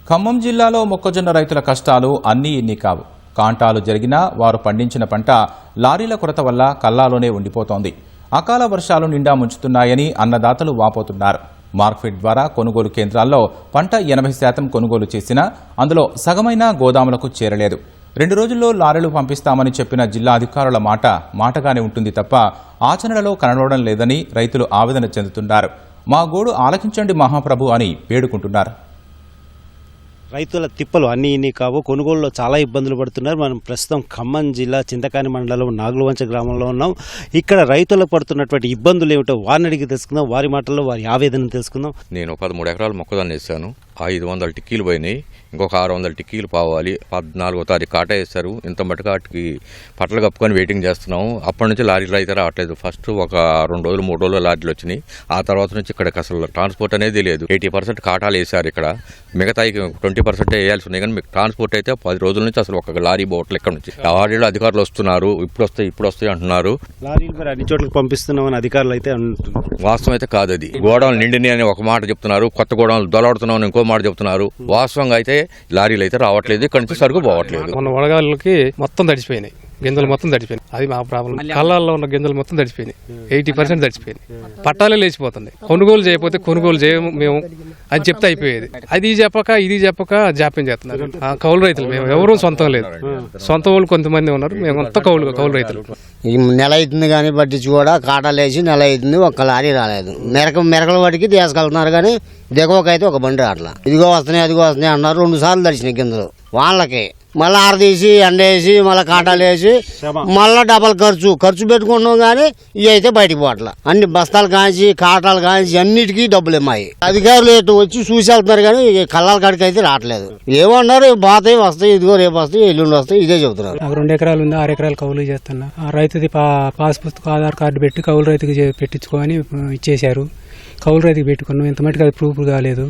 ఖమ్మం జిల్లాలో మొక్కజొన్న రైతుల కష్టాలు అన్నీ ఇన్ని కావు. కాంటాలు జరిగినా వారు పండించిన పంట లారీల కొరత వల్ల కల్లాలోనే ఉండిపోతోంది. అకాల వర్షాలు నిండా ముంచుతున్నాయని అన్నదాతలు వాపోతున్నారు. మార్కెట్ ద్వారా కొనుగోలు కేంద్రాల్లో పంట 80% కొనుగోలు చేసినా అందులో సగమైన గోదాములకు చేరలేదు. 2 రోజుల్లో లారీలు పంపిస్తామని చెప్పిన జిల్లా అధికారుల మాటగానే ఉంటుంది తప్ప ఆచరణలో కనబడడం లేదని రైతులు ఆవేదన చెందుతున్నారు. మా గోడు ఆలకించండి మహాప్రభు అని వేడుకుంటున్నారు. రైతుల తిప్పలు అన్నీ ఇన్ని కావు. కొనుగోలులో చాలా ఇబ్బందులు పడుతున్నారు. మనం ప్రస్తుతం ఖమ్మం జిల్లా చింతకాని మండలం నాగులవంచ గ్రామంలో ఉన్నాం. ఇక్కడ రైతులకు పడుతున్నటువంటి ఇబ్బందులు ఏమిటో వారిని అడిగి తెలుసుకుందాం. వారి మాటల్లో వారి ఆవేదన తెలుసుకుందాం. నేను 13 ఎకరాలు మొక్కజొన్న వేసాను. 500 టిక్కీలు పోయినాయి. ఇంకొక 600 టిక్కీలు పోవాలి. 14వ తారీఖు కాటా వేశారు. ఇంత మటుకు వాటికి పట్టలు కప్పుకొని వెయిటింగ్ చేస్తున్నాము. అప్పటి నుంచి లారీలు అయితే రావట్లేదు. ఫస్ట్ ఒక 2 రోజులు 3 రోజులు లారీలు వచ్చినాయి. ఆ తర్వాత నుంచి ఇక్కడికి అసలు ట్రాన్స్పోర్ట్ అనేది లేదు. 80% కాటాలు వేశారు. ఇక్కడ మిగతా 20% వేయాల్సి ఉన్నాయి. కానీ మీకు ట్రాన్స్పోర్ట్ అయితే 10 రోజుల నుంచి అసలు ఒక లారీ బోట్లు ఇక్కడ నుంచి లారీలో అధికారులు వస్తున్నారు. ఇప్పుడు వస్తాయి అంటున్నారు. లారీలు మరి అన్ని చోట్లకి పంపిస్తున్నామని అధికారులు అయితే అంటున్నారు. వాస్తవం అయితే కాదు. అది గోడౌన్లు నిండిని అని ఒక మాట చెప్తున్నారు. కొత్త గోడౌన్లు దొలాడుతున్నామని ఇంకో మాట చెప్తున్నారు. వాస్తవంగా అయితే లారీలు అయితే రావట్లేదు. ఇక్కడ నుంచి సరుకు పోవట్లేదు. మన వడగాళ్ళకి మొత్తం తడిచిపోయినాయి. గింజలు మొత్తం తడిచిపోయినాయి. అది మా ప్రాబ్లం. కళ్ళల్లో ఉన్న గింజలు మొత్తం తడిచిపోయినాయి. 80% తడిచిపోయినాయి. పట్టాలే లేచిపోతుంది. కొనుగోలు చేయకపోతే కొనుగోలు చేయము మేము అని చెప్తే అయిపోయేది. అది చెప్పక ఇది చెప్పక జాప్యం చేస్తున్నారు. కౌలు రైతులు మేము ఎవరూ సొంతం లేదు. సొంత వాళ్ళు కొంతమంది ఉన్నారు. మేము అంతా కౌలు రైతులు. ఈ నెల అవుతుంది కానీ పట్టించి కూడా కాటాలు వేసి నెల అవుతుంది. ఒక్క లారీ రాలేదు. మెరకల వాటికి తీసుకెళ్తున్నారు కానీ దిగవకైతే ఒక బండి రాట్లా. ఇదిగో వస్తున్నాయి అదిగో వస్తున్నాయి అన్నారు. 2 సార్లు తడిచినాయి గింజలు వాళ్ళకి. మళ్ళీ ఆరదీసి ఎండేసి మళ్ళీ కాటాలు వేసి మళ్ళీ డబల్ ఖర్చు పెట్టుకుంటున్నాం కానీ ఇవి అయితే బయటికి పోవట్లా. అన్ని బస్తాలు కాంచి కాటాలు కాంచి అన్నిటికీ డబ్బులు ఇమ్మాయి. అధికారులు వచ్చి చూసి వెళ్తున్నారు కానీ కళ్ళాల కాడికి అయితే రావట్లేదు. ఏమన్నారు పోతాయి వస్తాయి ఇదిగో రేపు వస్తాయి ఎల్లుండి వస్తాయి ఇదే చెబుతున్నారు. నాకు 2 ఎకరాలు ఉంది. 6 ఎకరాలు కౌలు చేస్తున్నా. ఆ రైతుది పాస్ పుస్తకం ఆధార్ కార్డు పెట్టి కౌలు రైతుకి పెట్టించుకోని ఇచ్చేశారు. కౌలు రైతుకి పెట్టుకున్నాం. ఇంత మటుకు అది ప్రూఫ్ కాలేదు.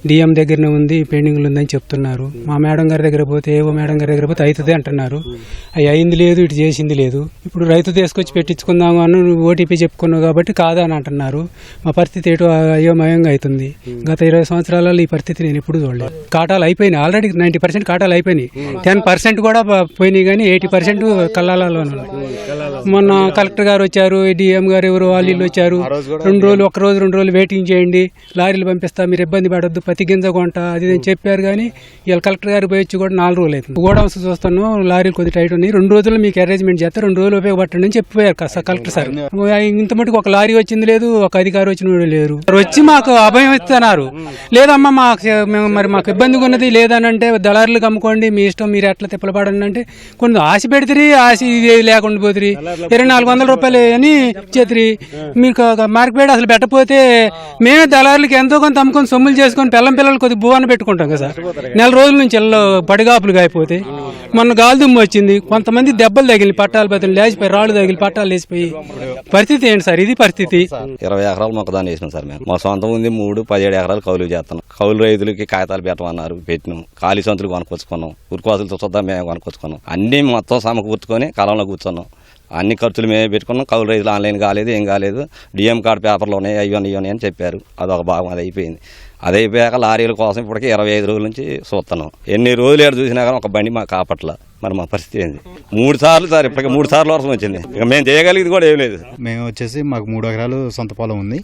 డిఎం దగ్గరనే ఉంది, పెండింగ్లు ఉందని చెప్తున్నారు. మా మేడం గారి దగ్గర పోతే ఏవో మేడం గారి దగ్గర పోతే అవుతుంది అంటున్నారు. అవి అయింది లేదు, ఇటు చేసింది లేదు. ఇప్పుడు రైతు తీసుకొచ్చి పెట్టించుకుందాము అని ఓటీపీ చెప్పుకున్నావు కాబట్టి కాదని అంటున్నారు. మా పరిస్థితి ఏటో అయోమయంగా అవుతుంది. గత 20 సంవత్సరాలలో ఈ పరిస్థితి నేను ఎప్పుడు చూడలేదు. కాటాలు అయిపోయినాయి. ఆల్రెడీ 90% కాటాలు అయిపోయినాయి. 10% కూడా పోయినాయి కానీ 80% కల్లాలలో ఉన్నాయి. మొన్న కలెక్టర్ గారు వచ్చారు, డిఎం గారు ఎవరు వాళ్ళు వచ్చారు. 2 రోజులు 1 రోజు 2 రోజులు వెయిటింగ్ చేయండి, లారీలు పంపిస్తా, మీరు ఇబ్బంది పడొద్దు, పత్తి గింజ కొంట అది నేను చెప్పారు. కానీ ఇవాళ కలెక్టర్ గారు పోయి వచ్చి కూడా 4 రోజులు అవుతుంది. గోడౌన్స్ చూస్తాను లారీలు కొద్ది టైట్ ఉన్నాయి. 2 రోజులు మీకు అరేంజ్మెంట్ చేస్తే 2 రోజులు ఉపయోగపట్టండి అని చెప్పిపోయారు కలెక్టర్ సార్. ఇంత మటుకు ఒక లారీ వచ్చింది లేదు, ఒక అధికారి వచ్చిన లేదు. వచ్చి మాకు అభయం ఇస్తున్నారు. లేదమ్మా మాకు ఇబ్బందిగా ఉన్నది లేదని అంటే దళారులకు అమ్ముకోండి, మీ ఇష్టం, మీరు ఎట్లా తిప్పలపడండి అంటే కొన్ని ఆశ పెడితే ఆశ ఇది లేకుండా పోతుంది. 2400 రూపాయలు అని చేతిరి. మీకు మార్కెట్ అసలు పెట్టకపోతే మేమే దళారులకి ఎంతో కొంత అమ్ముకొని సొమ్ములు చేసుకొని పిల్లలు కొద్ది భువాన్ని పెట్టుకుంటాం కదా సార్. 4 రోజుల నుంచి పడిగాపులు అయిపోతే మొన్న గాలి దుమ్ము వచ్చింది. కొంతమంది దెబ్బలు తగిలి పట్టాలు బతులు లేచిపోయి రాళ్ళు తగిలి పట్టాలు లేచిపోయి పరిస్థితి ఏంటి సార్? ఇది పరిస్థితి. 20 ఎకరాలు మొక్కదాన్ని వేసినాం సార్. మేము మా సొంతం ఉంది 17 ఎకరాలు కౌలు చేస్తున్నాం. కౌలు రైతులకి కాగితాలు పెట్టమన్నారు, పెట్టినాం. ఖాళీ సంతులు కొనుక్కొచ్చుకున్నాం. ఉరుకోసులతో చూద్దాం మేము కొనుక్కొచ్చుకున్నాం. అన్ని మొత్తం సమకూర్చుకొని కాలంలో కూర్చున్నాం. అన్ని ఖర్చులు మేమే పెట్టుకున్నాం. కౌలు రైతులు ఆన్లైన్ కాలేదు, ఏం కాలేదు. డిఎం కార్డు పేపర్లు ఉన్నాయి, అయ్యి అని చెప్పారు. అదొక భాగం అది అయిపోయింది. అది అయిపోయాక లారీల కోసం ఇప్పటికీ 25 రోజుల నుంచి చూస్తున్నాం. ఎన్ని రోజులు ఏడు చూసినా కానీ ఒక బండి మాకు కాపట్ల. మరి మా పరిస్థితి ఏంది? 3 సార్లు సార్, ఇప్పటికీ 3 సార్లు వర్షం వచ్చింది. ఇక మేము చేయగలిగేది కూడా ఏం లేదు. మేము వచ్చేసి మాకు 3 ఎకరాలు సొంత పొలం ఉంది.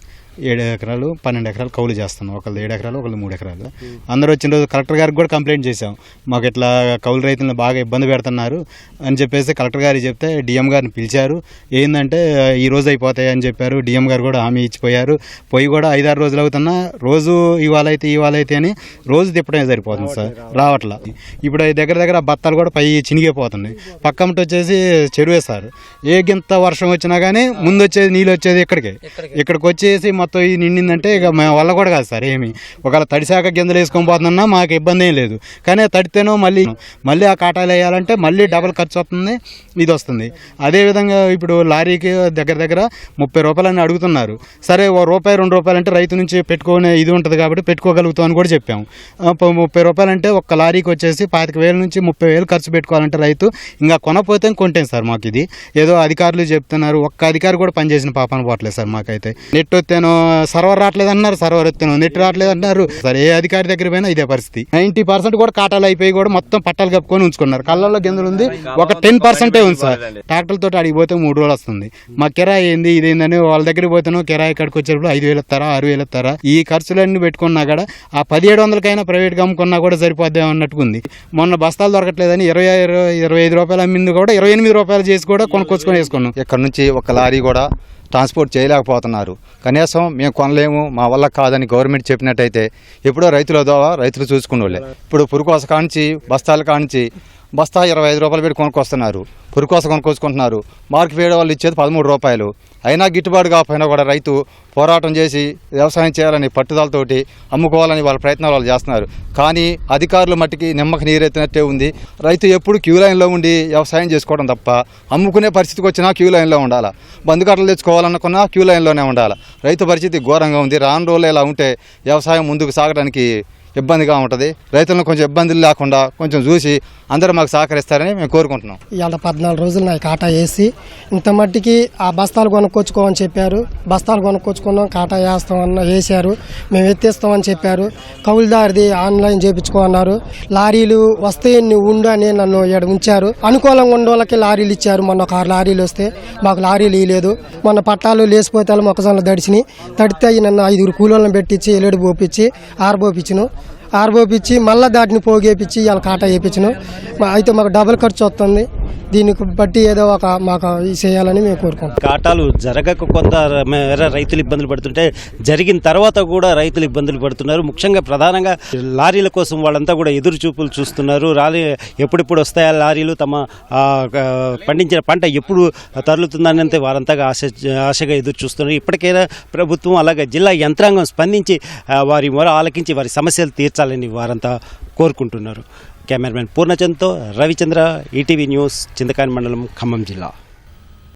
7 ఎకరాలు 12 ఎకరాలు కౌలు చేస్తున్నాం. ఒకళ్ళు 7 ఎకరాలు ఒకళ్ళు 3 ఎకరాలు. అందరూ వచ్చిన రోజు కలెక్టర్ గారికి కూడా కంప్లైంట్ చేశాం. మాకు ఇట్లా కౌలు రైతులను బాగా ఇబ్బంది పెడుతున్నారు అని చెప్పేసి కలెక్టర్ గారికి చెప్తే డిఎం గారిని పిలిచారు. ఏంటంటే ఈ రోజు అయిపోతాయి అని చెప్పారు. డిఎం గారు కూడా హామీ ఇచ్చిపోయారు. పోయి కూడా 5-6 రోజులు అవుతున్నా రోజు ఇవాళైతే అని రోజు తిప్పడమే సరిపోతుంది సార్, రావట్లా. ఇప్పుడు దగ్గర బత్తాలు కూడా పై చినిగిపోతున్నాయి. పక్కమటి వచ్చేసి చెరువే సార్. ఏ గింత వర్షం వచ్చినా కానీ ముందు వచ్చేది నీళ్ళు వచ్చేది ఇక్కడికి వచ్చేసి మొత్తం ఇది నిండిందంటే ఇక మేము వల్ల కూడా కాదు సార్. ఏమి ఒకవేళ తడిశాక గింజలు వేసుకొని పోతున్నా మాకు ఇబ్బంది ఏం లేదు. కానీ తడితేనో మళ్ళీ ఆ కాటాలు వేయాలంటే మళ్ళీ డబల్ ఖర్చు వస్తుంది, ఇది వస్తుంది. అదేవిధంగా ఇప్పుడు లారీకి దగ్గర 30 రూపాయలని అడుగుతున్నారు. సరే ₹1-2 అంటే రైతు నుంచి పెట్టుకునే ఇది ఉంటుంది కాబట్టి పెట్టుకోగలుగుతాం అని కూడా చెప్పాము. 30 రూపాయలు అంటే ఒక్క లారీకి వచ్చేసి 25,000 నుంచి 30,000 ఖర్చు పెట్టుకోవాలంటే రైతు ఇంకా కొనపోతే కొంటాం సార్. మాకు ఇది ఏదో అధికారులు చెప్తున్నారు. ఒక్క అధికారి కూడా పనిచేసిన పాపన పోవట్లేదు సార్. మాకైతే నెట్ వస్తేనో సర్వర్ రావట్లేదు అంటున్నారు, సర్వర్ ఎత్తున్నాం, నెట్ రావట్లేదు అంటున్నారు. సరే ఏ అధికారి దగ్గర పోయినా ఇదే పరిస్థితి. 90% కూడా కాటాలు అయిపోయి కూడా మొత్తం పట్టాలు కప్పుకొని ఉంచుకున్నారు. కళ్ళల్లో గింజలు ఉంది, ఒక 10% ఉంది సార్. ట్రాక్టర్లతో అడిగి పోతే 3 రోజులు వస్తుంది. మా కిరాయి ఏంది ఇదేందని వాళ్ళ దగ్గరికి పోతాను, కిరాయి ఇక్కడికి వచ్చేటప్పుడు 5,000 ఇస్తారా, 6,000 ఇస్తారా, ఈ ఖర్చులన్నీ పెట్టుకున్నా కూడా ఆ 1700కైనా ప్రైవేట్గా అమ్ముకున్నా కూడా సరిపోద్దాం అన్నట్టుగా ఉంది. మొన్న బస్తాలు దొరకట్లేదని 25 రూపాయలు అమ్మింది కూడా 28 రూపాయలు చేసి కూడా కొనుక్కొచ్చుకొని వేసుకున్నాం. ఇక్కడ నుంచి ఒక లారీ కూడా ట్రాన్స్పోర్ట్ చేయలేకపోతున్నారు. కనీసం మేము కొనలేము, మా వల్ల కాదని గవర్నమెంట్ చెప్పినట్టయితే ఎప్పుడో రైతుల ద్వారా రైతులు చూసుకునే వాళ్ళే. ఇప్పుడు పురుకోస కానించి బస్తాల కానించి బస్తా 25 రూపాయలు పెట్టి కొనుక్కొస్తున్నారు, పురుకోస కొనుక్కొచ్చుకుంటున్నారు. మార్కెట్ వేయడం వాళ్ళు ఇచ్చేది 13 రూపాయలు. అయినా గిట్టుబాటు కాకపోయినా కూడా రైతు పోరాటం చేసి వ్యవసాయం చేయాలని పట్టుదలతోటి అమ్ముకోవాలని వాళ్ళ ప్రయత్నాలు వాళ్ళు చేస్తున్నారు. కానీ అధికారులు మట్టికి నిమ్మకి నీరెత్తినట్టే ఉంది. రైతు ఎప్పుడు క్యూ లైన్లో ఉండి వ్యవసాయం చేసుకోవడం తప్ప అమ్ముకునే పరిస్థితికి వచ్చినా క్యూ లైన్లో ఉండాలి, బందుకట్టలు తెచ్చుకోవాలనుకున్నా క్యూ లైన్లోనే ఉండాలి. రైతు పరిస్థితి ఘోరంగా ఉంది. రాను రోజులు ఇలా ఉంటే వ్యవసాయం ముందుకు సాగడానికి ఇబ్బందిగా ఉంటుంది. రైతులను కొంచెం ఇబ్బందులు లేకుండా కొంచెం చూసి అందరూ మాకు సహకరిస్తారని మేము కోరుకుంటున్నాం. ఇవాళ 14 రోజులు నాకు కాటా వేసి ఇంత మట్టికి ఆ బస్తాలు కొనుక్కొచ్చుకోమని చెప్పారు. బస్తాలు కొనుక్కొచ్చుకున్నాం, కాటా వేస్తామన్నా వేసారు, మేము ఎత్తేస్తామని చెప్పారు. కౌలుదారిది ఆన్లైన్ చేయించుకోమన్నారు. లారీలు వస్తే నువ్వు ఉండు అని నన్ను ఇక్కడ ఉంచారు. అనుకూలంగా ఉండే వాళ్ళకి లారీలు ఇచ్చారు. మొన్న ఒక 6 లారీలు వస్తే మాకు లారీలు ఇవ్వలేదు. మొన్న పట్టాలు లేసిపోతే మొక్కజొన్నలు తడిచినాయి. తడితే నన్ను 5 కూలీలను పెట్టించి ఎలుడు పోపించి ఆరబోపించి మళ్ళీ దాటిని పోగేపించి ఇవాళ కాటా వేయించను. అయితే మాకు డబుల్ ఖర్చు వస్తుంది. దీనికి బట్టి ఏదో ఒక మాకు చేయాలని మేము కోరుకుంటాం. కాటాలు జరగక కొంత రైతులు ఇబ్బందులు పడుతుంటే జరిగిన తర్వాత కూడా రైతులు ఇబ్బందులు పడుతున్నారు. ముఖ్యంగా ప్రధానంగా లారీల కోసం వాళ్ళంతా కూడా ఎదురు చూపులు చూస్తున్నారు. ఎప్పుడెప్పుడు వస్తాయా లారీలు, తమ పండించిన పంట ఎప్పుడు తరలుతుందనంతే వారంతగా ఆశగా ఎదురు చూస్తున్నారు. ఇప్పటికైనా ప్రభుత్వం అలాగే జిల్లా యంత్రాంగం స్పందించి వారి మొర ఆలకించి వారి సమస్యలు తీర్చాలని వారంతా కోరుకుంటున్నారు. కెమెరామెన్ పూర్ణచంద్తో రవిచంద్ర, ఈటీవీ న్యూస్, చింతకాని మండలం, ఖమ్మం జిల్లా.